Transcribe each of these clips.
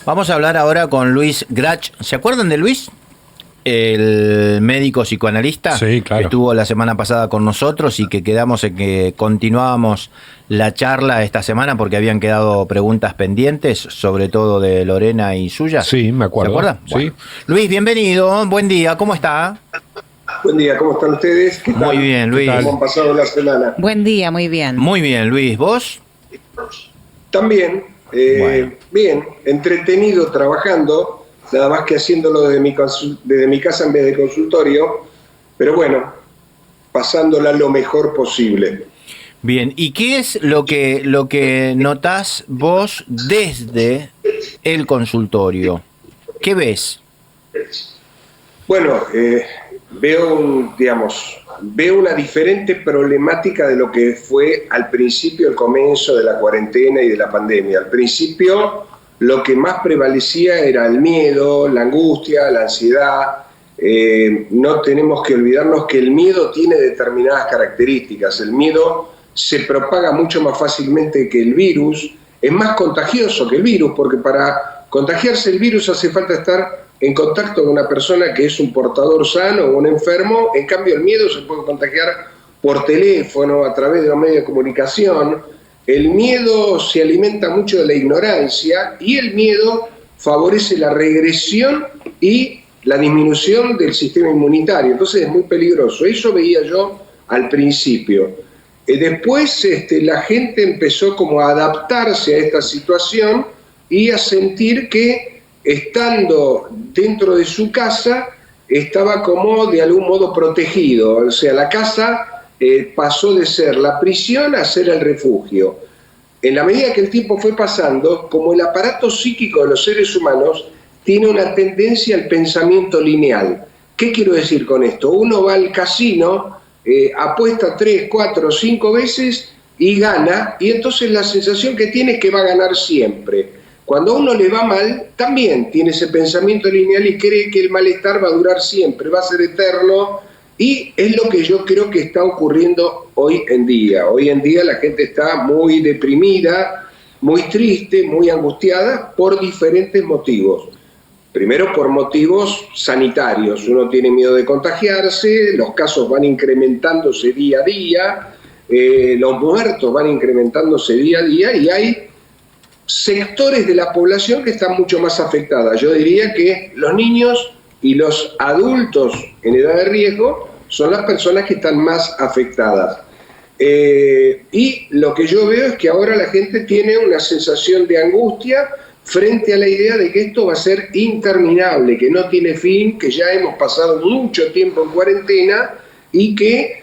Vamos a hablar ahora con Luis Grach. ¿Se acuerdan de Luis? El médico psicoanalista. Sí, claro. Que estuvo la semana pasada con nosotros y que quedamos en que continuábamos la charla esta semana porque habían quedado preguntas pendientes, sobre todo de Lorena y suyas. Sí, me acuerdo. ¿Se acuerdan? Sí. Bueno. Luis, bienvenido, buen día, ¿cómo está? Buen día, ¿cómo están ustedes? ¿Qué tal? Muy bien, Luis. ¿Cómo han pasado la semana? Buen día, muy bien. Muy bien, Luis, ¿vos? También, Bueno. bien, entretenido trabajando, nada más que haciéndolo desde mi casa en vez de consultorio, pero bueno, pasándola lo mejor posible. Bien, ¿y qué es lo que notás vos desde el consultorio? ¿Qué ves? Bueno, veo una diferente problemática de lo que fue al principio el comienzo de la cuarentena y de la pandemia. Al principio lo que más prevalecía era el miedo, la angustia, la ansiedad. No tenemos que olvidarnos que el miedo tiene determinadas características. El miedo se propaga mucho más fácilmente que el virus, es más contagioso que el virus, porque para contagiarse el virus hace falta estar en contacto con una persona que es un portador sano o un enfermo. En cambio el miedo se puede contagiar por teléfono, a través de los medios de comunicación. El miedo se alimenta mucho de la ignorancia y el miedo favorece la regresión y la disminución del sistema inmunitario. Entonces es muy peligroso. Eso veía yo al principio. Después la gente empezó como a adaptarse a esta situación y a sentir que estando dentro de su casa estaba como de algún modo protegido. O sea, la casa pasó de ser la prisión a ser el refugio. En la medida que el tiempo fue pasando, como el aparato psíquico de los seres humanos tiene una tendencia al pensamiento lineal. ¿Qué quiero decir con esto? Uno va al casino, apuesta 3, 4, 5 veces y gana, y entonces la sensación que tiene es que va a ganar siempre. Cuando a uno le va mal, también tiene ese pensamiento lineal y cree que el malestar va a durar siempre, va a ser eterno, y es lo que yo creo que está ocurriendo hoy en día. Hoy en día la gente está muy deprimida, muy triste, muy angustiada por diferentes motivos. Primero por motivos sanitarios, uno tiene miedo de contagiarse, los casos van incrementándose día a día, los muertos van incrementándose día a día y hay sectores de la población que están mucho más afectadas. Yo diría que los niños y los adultos en edad de riesgo son las personas que están más afectadas. Y lo que yo veo es que ahora la gente tiene una sensación de angustia frente a la idea de que esto va a ser interminable, que no tiene fin, que ya hemos pasado mucho tiempo en cuarentena y que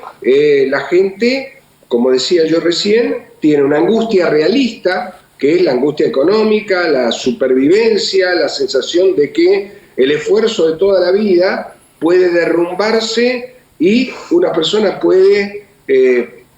la gente, como decía yo recién, tiene una angustia realista, que es la angustia económica, la supervivencia, la sensación de que el esfuerzo de toda la vida puede derrumbarse y una persona puede,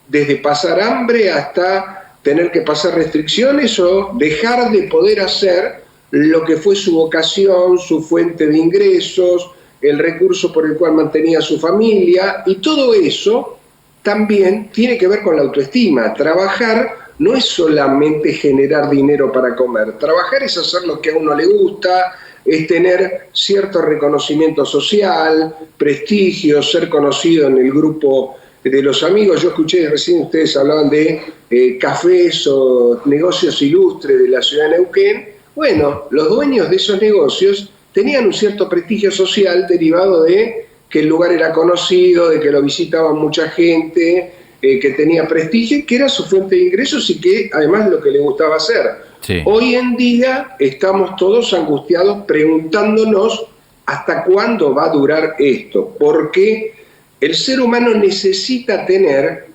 desde pasar hambre hasta tener que pasar restricciones o dejar de poder hacer lo que fue su vocación, su fuente de ingresos, el recurso por el cual mantenía a su familia, y todo eso también tiene que ver con la autoestima. Trabajar no es solamente generar dinero para comer, trabajar es hacer lo que a uno le gusta, es tener cierto reconocimiento social, prestigio, ser conocido en el grupo de los amigos. Yo escuché recién ustedes hablaban de cafés o negocios ilustres de la ciudad de Neuquén. Bueno, los dueños de esos negocios tenían un cierto prestigio social derivado de que el lugar era conocido, de que lo visitaba mucha gente, que tenía prestigio, que era su fuente de ingresos y que además lo que le gustaba hacer. Sí. Hoy en día estamos todos angustiados preguntándonos hasta cuándo va a durar esto, porque el ser humano necesita tener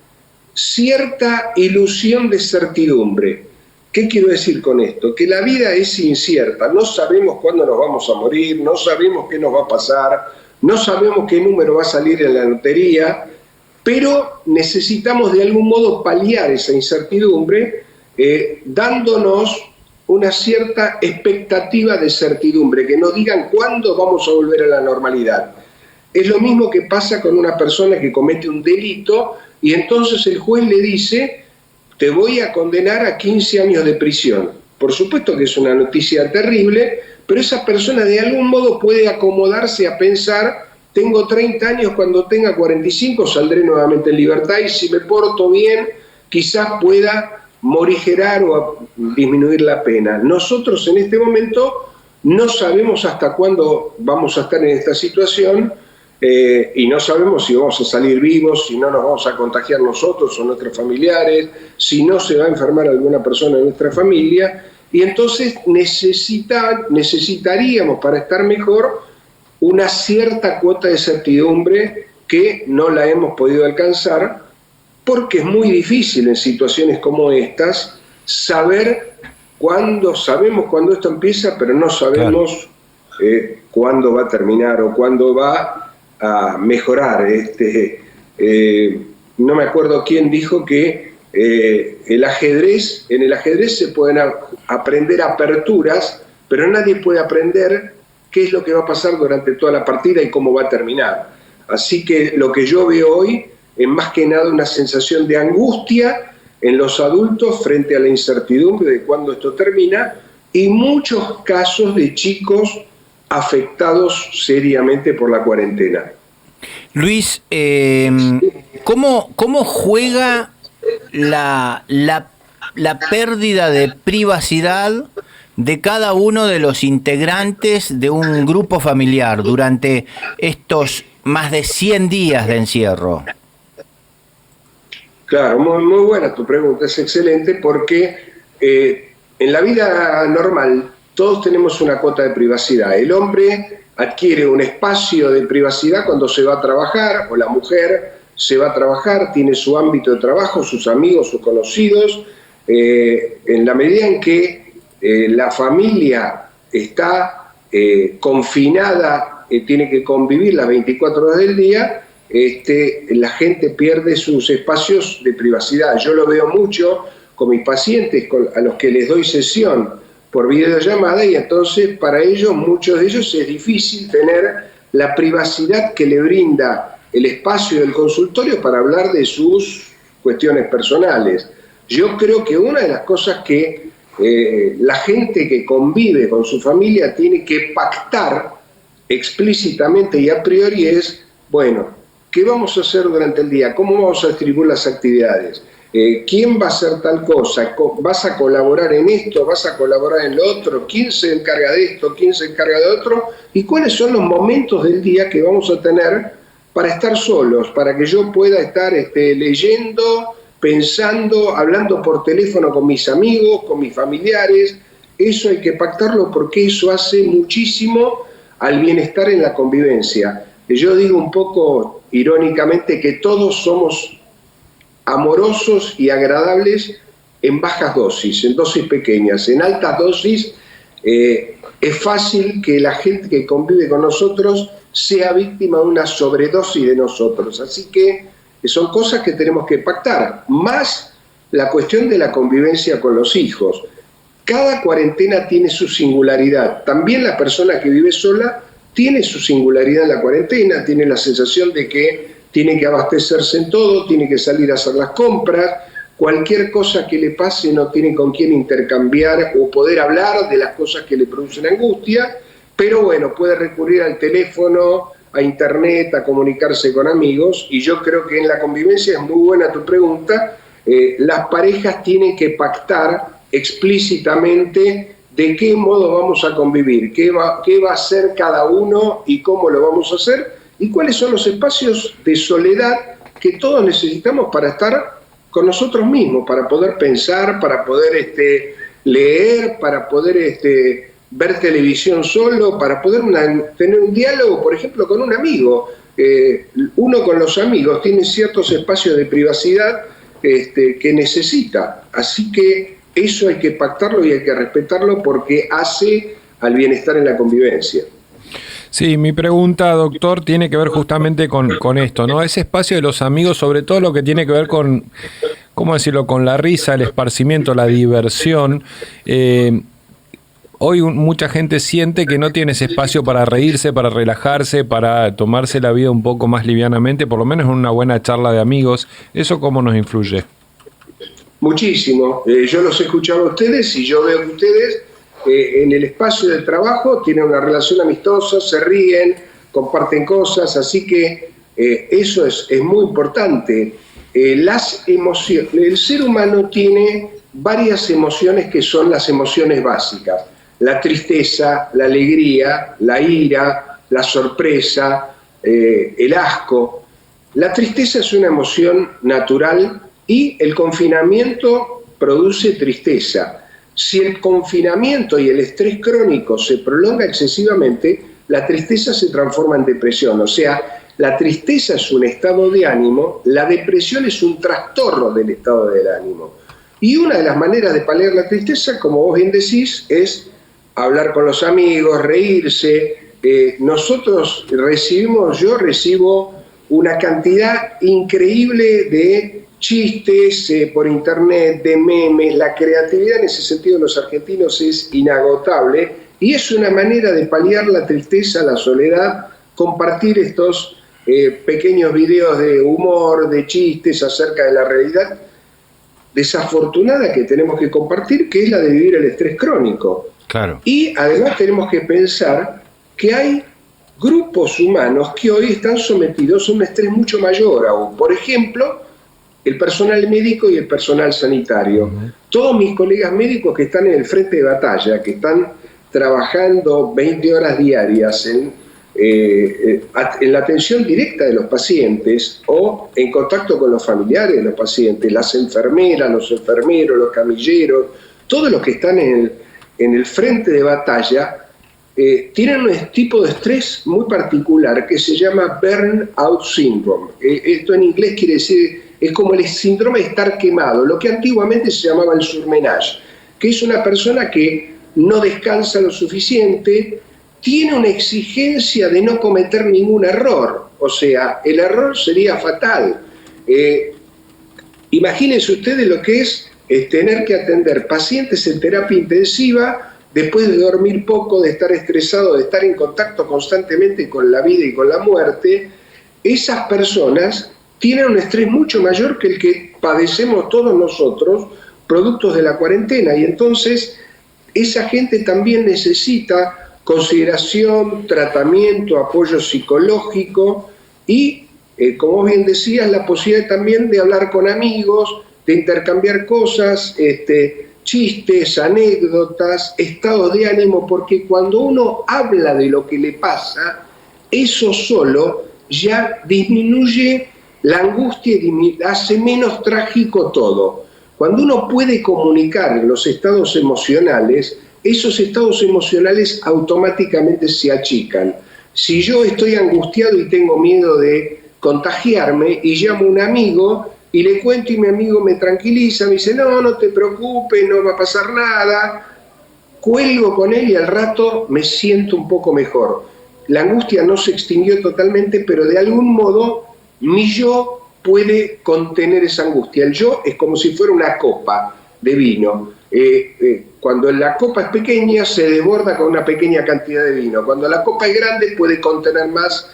cierta ilusión de certidumbre. ¿Qué quiero decir con esto? Que la vida es incierta, no sabemos cuándo nos vamos a morir, no sabemos qué nos va a pasar, no sabemos qué número va a salir en la lotería, pero necesitamos de algún modo paliar esa incertidumbre dándonos una cierta expectativa de certidumbre, que nos digan cuándo vamos a volver a la normalidad. Es lo mismo que pasa con una persona que comete un delito y entonces el juez le dice: te voy a condenar a 15 años de prisión. Por supuesto que es una noticia terrible, pero esa persona de algún modo puede acomodarse a pensar, tengo 30 años, cuando tenga 45 saldré nuevamente en libertad y si me porto bien, quizás pueda morigerar o disminuir la pena. Nosotros en este momento no sabemos hasta cuándo vamos a estar en esta situación y no sabemos si vamos a salir vivos, si no nos vamos a contagiar nosotros o nuestros familiares, si no se va a enfermar alguna persona de nuestra familia, y entonces necesitaríamos para estar mejor una cierta cuota de certidumbre que no la hemos podido alcanzar porque es muy difícil en situaciones como estas saber cuándo, sabemos cuándo esto empieza, pero no sabemos cuándo va a terminar o cuándo va a mejorar. No me acuerdo quién dijo que en el ajedrez se pueden aprender aperturas, pero nadie puede aprender qué es lo que va a pasar durante toda la partida y cómo va a terminar. Así que lo que yo veo hoy es más que nada una sensación de angustia en los adultos frente a la incertidumbre de cuándo esto termina y muchos casos de chicos afectados seriamente por la cuarentena. Luis, ¿cómo juega la pérdida de privacidad de cada uno de los integrantes de un grupo familiar durante estos más de 100 días de encierro? Claro, muy buena tu pregunta, es excelente porque en la vida normal todos tenemos una cuota de privacidad. El hombre adquiere un espacio de privacidad cuando se va a trabajar, o la mujer se va a trabajar, tiene su ámbito de trabajo, sus amigos, sus conocidos. En la medida en que la familia está confinada, tiene que convivir las 24 horas del día, la gente pierde sus espacios de privacidad. Yo lo veo mucho con mis pacientes a los que les doy sesión por videollamada y entonces para ellos, muchos de ellos, es difícil tener la privacidad que le brinda el espacio del consultorio para hablar de sus cuestiones personales. Yo creo que una de las cosas que la gente que convive con su familia tiene que pactar explícitamente y a priori es, bueno, ¿qué vamos a hacer durante el día? ¿Cómo vamos a distribuir las actividades? ¿Quién va a hacer tal cosa? ¿Vas a colaborar en esto? ¿Vas a colaborar en lo otro? ¿Quién se encarga de esto? ¿Quién se encarga de otro? ¿Y cuáles son los momentos del día que vamos a tener para estar solos? Para que yo pueda estar leyendo, pensando, hablando por teléfono con mis amigos, con mis familiares. Eso hay que pactarlo porque eso hace muchísimo al bienestar en la convivencia. Yo digo un poco irónicamente que todos somos amorosos y agradables en bajas dosis, en dosis pequeñas. En altas dosis es fácil que la gente que convive con nosotros sea víctima de una sobredosis de nosotros. Así que son cosas que tenemos que pactar, más la cuestión de la convivencia con los hijos. Cada cuarentena tiene su singularidad. También la persona que vive sola tiene su singularidad en la cuarentena, tiene la sensación de que tiene que abastecerse en todo, tiene que salir a hacer las compras, cualquier cosa que le pase no tiene con quién intercambiar o poder hablar de las cosas que le producen angustia, pero bueno, puede recurrir al teléfono, a internet, a comunicarse con amigos, y yo creo que en la convivencia, es muy buena tu pregunta, las parejas tienen que pactar explícitamente de qué modo vamos a convivir, qué va a hacer cada uno y cómo lo vamos a hacer, y cuáles son los espacios de soledad que todos necesitamos para estar con nosotros mismos, para poder pensar, para poder leer, para poder ver televisión solo, para poder tener un diálogo, por ejemplo, con un amigo. Uno con los amigos tiene ciertos espacios de privacidad que necesita, así que eso hay que pactarlo y hay que respetarlo porque hace al bienestar en la convivencia. Sí, mi pregunta, doctor, tiene que ver justamente con esto, ¿no? Ese espacio de los amigos, sobre todo lo que tiene que ver con, ¿cómo decirlo?, con la risa, el esparcimiento, la diversión. Hoy mucha gente siente que no tiene ese espacio para reírse, para relajarse, para tomarse la vida un poco más livianamente, por lo menos en una buena charla de amigos. ¿Eso cómo nos influye? Muchísimo. Yo los he escuchado a ustedes y yo veo que ustedes en el espacio del trabajo tienen una relación amistosa, se ríen, comparten cosas, así que eso es muy importante. Las emociones, el ser humano tiene varias emociones que son las emociones básicas: la tristeza, la alegría, la ira, la sorpresa, el asco. La tristeza es una emoción natural y el confinamiento produce tristeza. Si el confinamiento y el estrés crónico se prolonga excesivamente, la tristeza se transforma en depresión. O sea, la tristeza es un estado de ánimo, la depresión es un trastorno del estado del ánimo. Y una de las maneras de paliar la tristeza, como vos bien decís, es hablar con los amigos, reírse. Yo recibo una cantidad increíble de chistes por internet, de memes. La creatividad en ese sentido de los argentinos es inagotable y es una manera de paliar la tristeza, la soledad, compartir estos pequeños videos de humor, de chistes acerca de la realidad desafortunada que tenemos que compartir, que es la de vivir el estrés crónico. Claro. Y además tenemos que pensar que hay grupos humanos que hoy están sometidos a un estrés mucho mayor aún. Por ejemplo, el personal médico y el personal sanitario. Todos mis colegas médicos que están en el frente de batalla, que están trabajando 20 horas diarias en la atención directa de los pacientes o en contacto con los familiares de los pacientes, las enfermeras, los enfermeros, los camilleros, todos los que están en el frente de batalla, tienen un tipo de estrés muy particular que se llama burnout syndrome. Esto en inglés quiere decir, es como el síndrome de estar quemado, lo que antiguamente se llamaba el surmenage, que es una persona que no descansa lo suficiente, tiene una exigencia de no cometer ningún error, o sea, el error sería fatal. Imagínense ustedes lo que es tener que atender pacientes en terapia intensiva después de dormir poco, de estar estresado, de estar en contacto constantemente con la vida y con la muerte. Esas personas tienen un estrés mucho mayor que el que padecemos todos nosotros, productos de la cuarentena, y entonces esa gente también necesita consideración, tratamiento, apoyo psicológico y, como bien decías, la posibilidad también de hablar con amigos, de intercambiar cosas, chistes, anécdotas, estados de ánimo, porque cuando uno habla de lo que le pasa, eso solo ya disminuye la angustia y hace menos trágico todo. Cuando uno puede comunicar los estados emocionales, esos estados emocionales automáticamente se achican. Si yo estoy angustiado y tengo miedo de contagiarme y llamo a un amigo y le cuento y mi amigo me tranquiliza, me dice, no te preocupes, no va a pasar nada, cuelgo con él y al rato me siento un poco mejor. La angustia no se extinguió totalmente, pero de algún modo mi yo puede contener esa angustia. El yo es como si fuera una copa de vino. Cuando la copa es pequeña se desborda con una pequeña cantidad de vino. Cuando la copa es grande puede contener más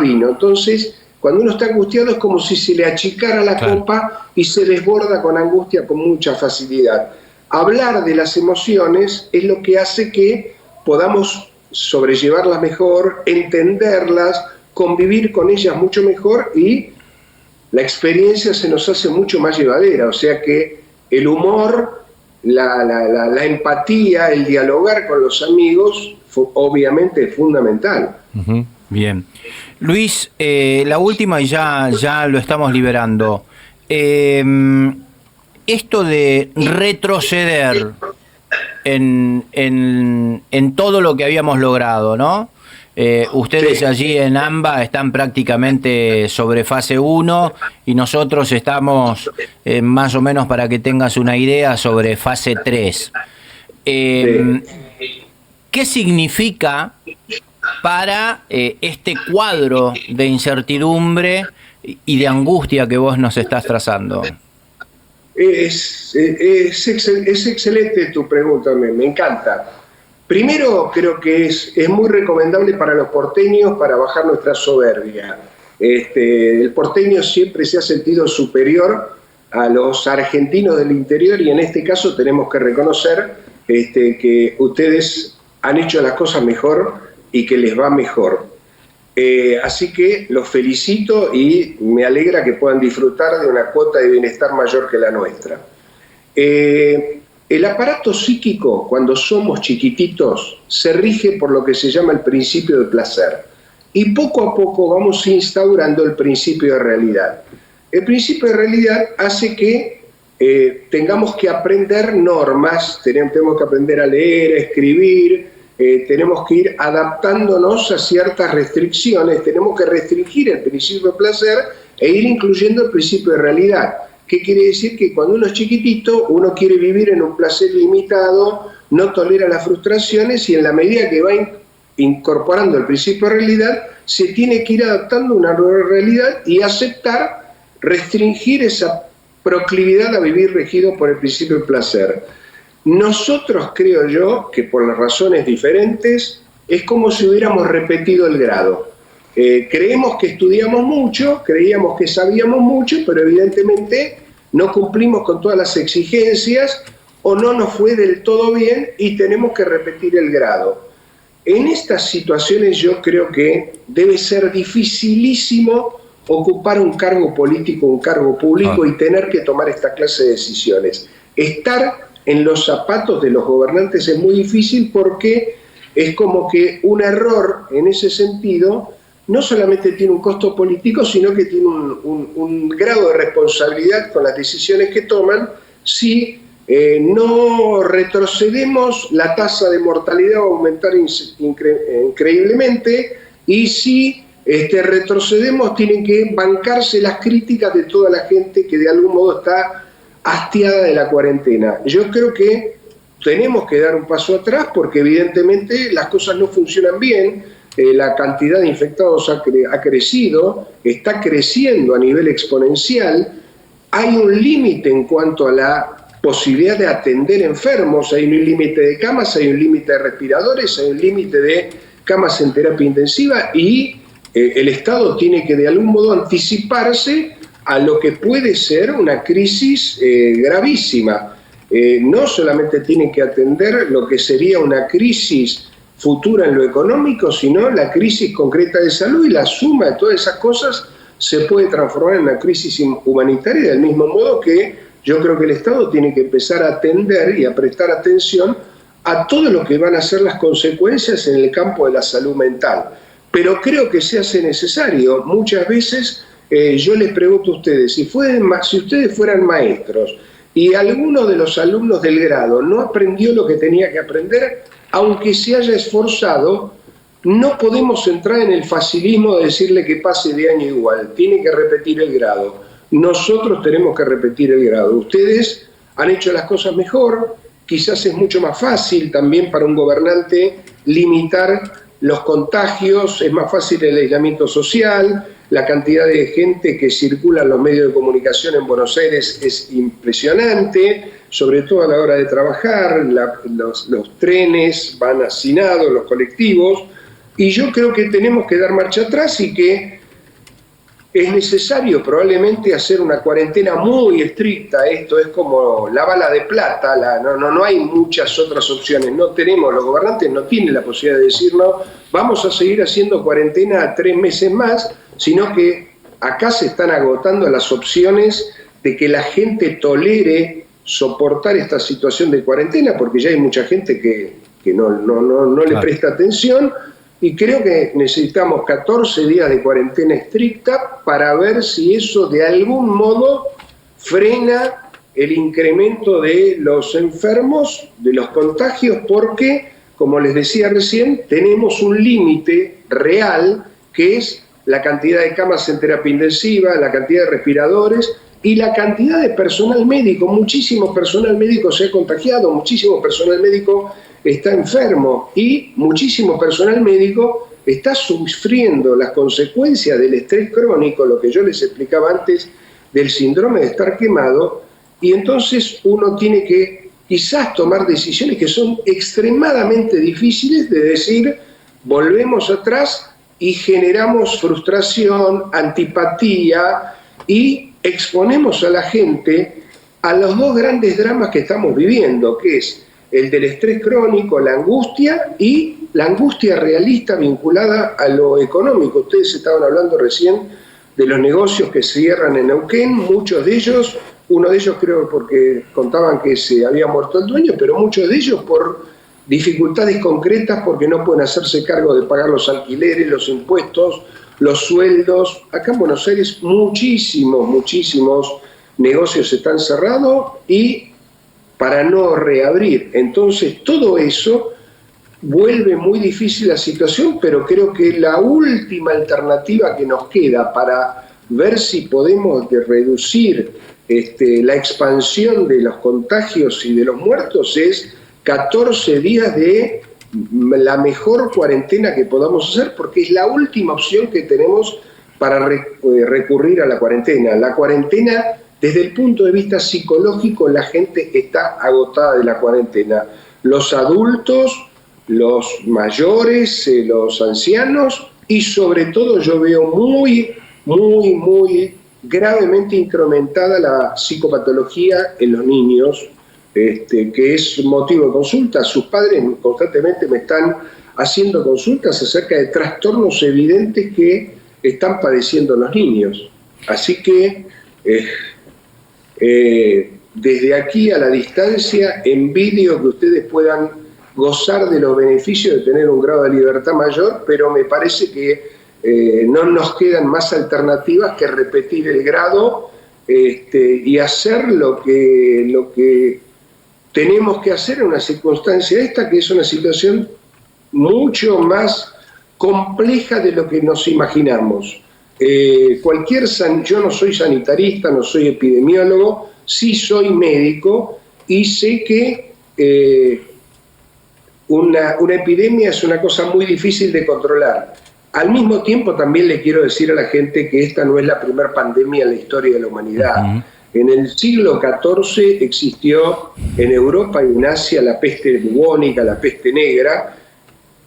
vino. Entonces, cuando uno está angustiado es como si se le achicara la copa y se desborda con angustia con mucha facilidad. Hablar de las emociones es lo que hace que podamos sobrellevarlas mejor, entenderlas, convivir con ellas mucho mejor y la experiencia se nos hace mucho más llevadera. O sea que el humor, la empatía, el dialogar con los amigos, obviamente es fundamental. Bien. Luis, la última y ya lo estamos liberando. Esto de retroceder en todo lo que habíamos logrado, ¿no? Ustedes allí en AMBA están prácticamente sobre fase 1 y nosotros estamos más o menos, para que tengas una idea, sobre fase 3. ¿Qué significa para este cuadro de incertidumbre y de angustia que vos nos estás trazando? Es excelente tu pregunta, me encanta. Primero, creo que es muy recomendable para los porteños para bajar nuestra soberbia. El porteño siempre se ha sentido superior a los argentinos del interior, y en este caso tenemos que reconocer que ustedes han hecho las cosas mejor y que les va mejor. Así que los felicito y me alegra que puedan disfrutar de una cuota de bienestar mayor que la nuestra. El aparato psíquico, cuando somos chiquititos, se rige por lo que se llama el principio de placer. Y poco a poco vamos instaurando el principio de realidad. El principio de realidad hace que tengamos que aprender normas, tenemos que aprender a leer, a escribir, tenemos que ir adaptándonos a ciertas restricciones, tenemos que restringir el principio de placer e ir incluyendo el principio de realidad. ¿Qué quiere decir? Que cuando uno es chiquitito, uno quiere vivir en un placer limitado, no tolera las frustraciones, y en la medida que va incorporando el principio de realidad, se tiene que ir adaptando a una nueva realidad y aceptar, restringir esa proclividad a vivir regido por el principio de placer. Nosotros, creo yo, que por las razones diferentes, es como si hubiéramos repetido el grado. Creemos que estudiamos mucho, creíamos que sabíamos mucho, pero evidentemente no cumplimos con todas las exigencias o no nos fue del todo bien y tenemos que repetir el grado. En estas situaciones yo creo que debe ser dificilísimo ocupar un cargo político, un cargo público y tener que tomar esta clase de decisiones. Estar en los zapatos de los gobernantes es muy difícil porque es como que un error en ese sentido no solamente tiene un costo político, sino que tiene un grado de responsabilidad con las decisiones que toman si no retrocedemos, la tasa de mortalidad va a aumentar increíblemente, y si retrocedemos tienen que bancarse las críticas de toda la gente que de algún modo está hastiada de la cuarentena. Yo creo que tenemos que dar un paso atrás porque evidentemente las cosas no funcionan bien. La cantidad de infectados ha crecido, está creciendo a nivel exponencial, hay un límite en cuanto a la posibilidad de atender enfermos, hay un límite de camas, hay un límite de respiradores, hay un límite de camas en terapia intensiva, y el Estado tiene que de algún modo anticiparse a lo que puede ser una crisis gravísima. No solamente tiene que atender lo que sería una crisis futura en lo económico, sino la crisis concreta de salud, y la suma de todas esas cosas se puede transformar en una crisis humanitaria, del mismo modo que yo creo que el Estado tiene que empezar a atender y a prestar atención a todo lo que van a ser las consecuencias en el campo de la salud mental. Pero creo que se hace necesario. Muchas veces yo les pregunto a ustedes, si ustedes fueran maestros y alguno de los alumnos del grado no aprendió lo que tenía que aprender, aunque se haya esforzado, no podemos entrar en el facilismo de decirle que pase de año igual, tiene que repetir el grado. Nosotros tenemos que repetir el grado. Ustedes han hecho las cosas mejor, quizás es mucho más fácil también para un gobernante limitar los contagios, es más fácil el aislamiento social, la cantidad de gente que circula en los medios de comunicación en Buenos Aires es impresionante, sobre todo a la hora de trabajar, los trenes van hacinados, los colectivos, y yo creo que tenemos que dar marcha atrás y que es necesario probablemente hacer una cuarentena muy estricta. Esto es como la bala de plata, no hay muchas otras opciones, los gobernantes no tienen la posibilidad de decirnos vamos a seguir haciendo cuarentena 3 meses más, sino que acá se están agotando las opciones de que la gente tolere soportar esta situación de cuarentena, porque ya hay mucha gente que no le presta atención, y creo que necesitamos 14 días de cuarentena estricta para ver si eso de algún modo frena el incremento de los enfermos, de los contagios, porque, como les decía recién, tenemos un límite real que es la cantidad de camas en terapia intensiva, la cantidad de respiradores y la cantidad de personal médico. Muchísimo personal médico se ha contagiado, muchísimo personal médico está enfermo y muchísimo personal médico está sufriendo las consecuencias del estrés crónico, lo que yo les explicaba antes del síndrome de estar quemado, y entonces uno tiene que quizás tomar decisiones que son extremadamente difíciles de decir, volvemos atrás y generamos frustración, antipatía, y exponemos a la gente a los dos grandes dramas que estamos viviendo, que es el del estrés crónico, la angustia y la angustia realista vinculada a lo económico. Ustedes estaban hablando recién de los negocios que cierran en Neuquén, muchos de ellos, uno de ellos creo porque contaban que se había muerto el dueño, pero muchos de ellos por dificultades concretas porque no pueden hacerse cargo de pagar los alquileres, los impuestos, los sueldos. Acá en Buenos Aires muchísimos negocios están cerrados y para no reabrir. Entonces todo eso vuelve muy difícil la situación, pero creo que la última alternativa que nos queda para ver si podemos reducir la expansión de los contagios y de los muertos es 14 días de la mejor cuarentena que podamos hacer, porque es la última opción que tenemos para recurrir a la cuarentena. La cuarentena, desde el punto de vista psicológico, la gente está agotada de la cuarentena. Los adultos, los mayores, los ancianos, y sobre todo yo veo muy gravemente incrementada la psicopatología en los niños, que es motivo de consulta. Sus padres constantemente me están haciendo consultas acerca de trastornos evidentes que están padeciendo los niños. Así que desde aquí a la distancia envidio que ustedes puedan gozar de los beneficios de tener un grado de libertad mayor, pero me parece que no nos quedan más alternativas que repetir el grado y hacer lo que tenemos que hacer en una circunstancia esta, que es una situación mucho más compleja de lo que nos imaginamos. Yo no soy sanitarista, no soy epidemiólogo, sí soy médico y sé que una epidemia es una cosa muy difícil de controlar. Al mismo tiempo también le quiero decir a la gente que esta no es la primera pandemia en la historia de la humanidad. Uh-huh. En el siglo XIV existió en Europa y en Asia la peste bubónica, la peste negra,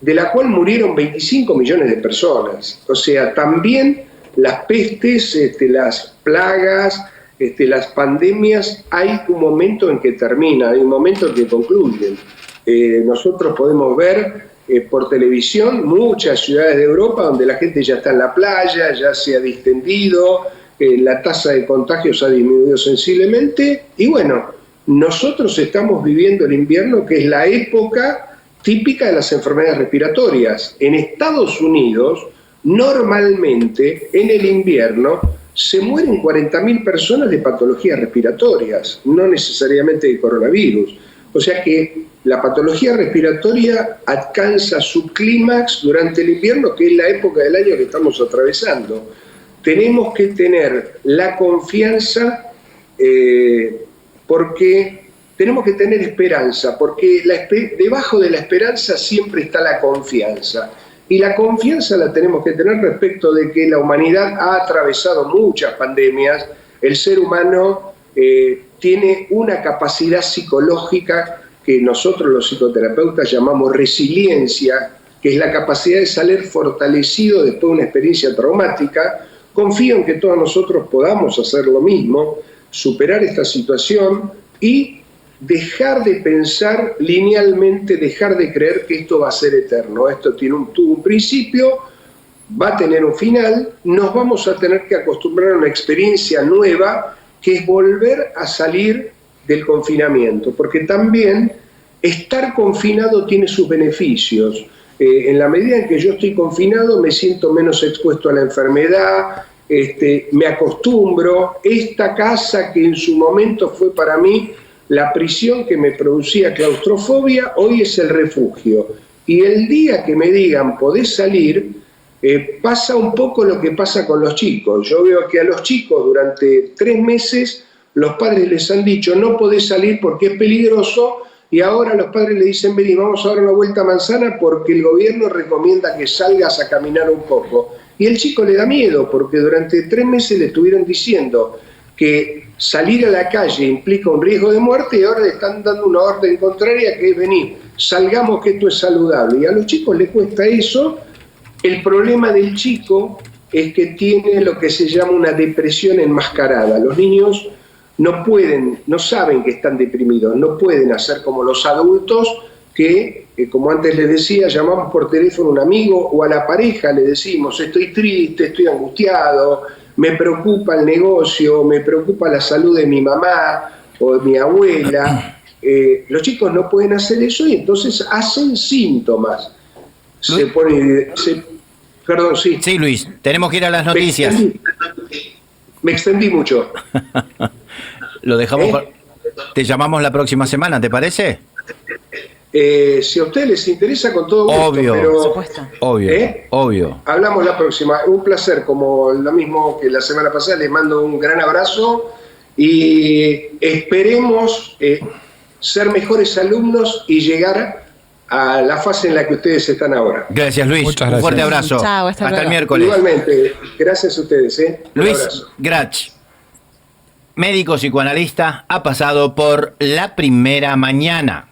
de la cual murieron 25 millones de personas. O sea, también las pestes, las plagas, las pandemias, hay un momento en que terminan, hay un momento en que concluyen. Nosotros podemos ver por televisión muchas ciudades de Europa donde la gente ya está en la playa, ya se ha distendido, la tasa de contagios ha disminuido sensiblemente, y bueno, nosotros estamos viviendo el invierno, que es la época típica de las enfermedades respiratorias. En Estados Unidos, normalmente, en el invierno, se mueren 40.000 personas de patologías respiratorias, no necesariamente de coronavirus. O sea que la patología respiratoria alcanza su clímax durante el invierno, que es la época del año que estamos atravesando. Tenemos que tener la confianza, porque tenemos que tener esperanza, porque debajo de la esperanza siempre está la confianza. Y la confianza la tenemos que tener respecto de que la humanidad ha atravesado muchas pandemias. El ser humano tiene una capacidad psicológica que nosotros los psicoterapeutas llamamos resiliencia, que es la capacidad de salir fortalecido después de una experiencia traumática. Confío en que todos nosotros podamos hacer lo mismo, superar esta situación y dejar de pensar linealmente, dejar de creer que esto va a ser eterno. Esto tuvo un principio, va a tener un final, nos vamos a tener que acostumbrar a una experiencia nueva, que es volver a salir del confinamiento, porque también estar confinado tiene sus beneficios. En la medida en que yo estoy confinado me siento menos expuesto a la enfermedad, me acostumbro. Esta casa que en su momento fue para mí la prisión que me producía claustrofobia, hoy es el refugio. Y el día que me digan podés salir, pasa un poco lo que pasa con los chicos. Yo veo que a los chicos durante 3 meses los padres les han dicho no podés salir porque es peligroso, y ahora los padres le dicen vení, vamos a dar una vuelta a manzana porque el gobierno recomienda que salgas a caminar un poco. Y el chico le da miedo porque durante 3 meses le estuvieron diciendo que salir a la calle implica un riesgo de muerte, y ahora le están dando una orden contraria, que es venir, salgamos que esto es saludable. Y a los chicos les cuesta eso. El problema del chico es que tiene lo que se llama una depresión enmascarada. Los niños no saben que están deprimidos, no pueden hacer como los adultos que, como antes les decía, llamamos por teléfono a un amigo o a la pareja, le decimos, estoy triste, estoy angustiado, me preocupa el negocio, me preocupa la salud de mi mamá o de mi abuela. Los chicos no pueden hacer eso y entonces hacen síntomas. Perdón, sí. Sí, Luis, tenemos que ir a las noticias. Me extendí mucho. Lo dejamos. Te llamamos la próxima semana, ¿te parece? Si a ustedes les interesa, con todo gusto. Obvio, pero, por supuesto. Obvio. Hablamos la próxima. Un placer, como lo mismo que la semana pasada. Les mando un gran abrazo y esperemos ser mejores alumnos y llegar a la fase en la que ustedes están ahora. Gracias, Luis. Muchas Un gracias. fuerte abrazo. Chao, hasta el luego. miércoles. Igualmente, gracias a ustedes. Un Luis abrazo. Grach, médico psicoanalista, ha pasado por La Primera Mañana.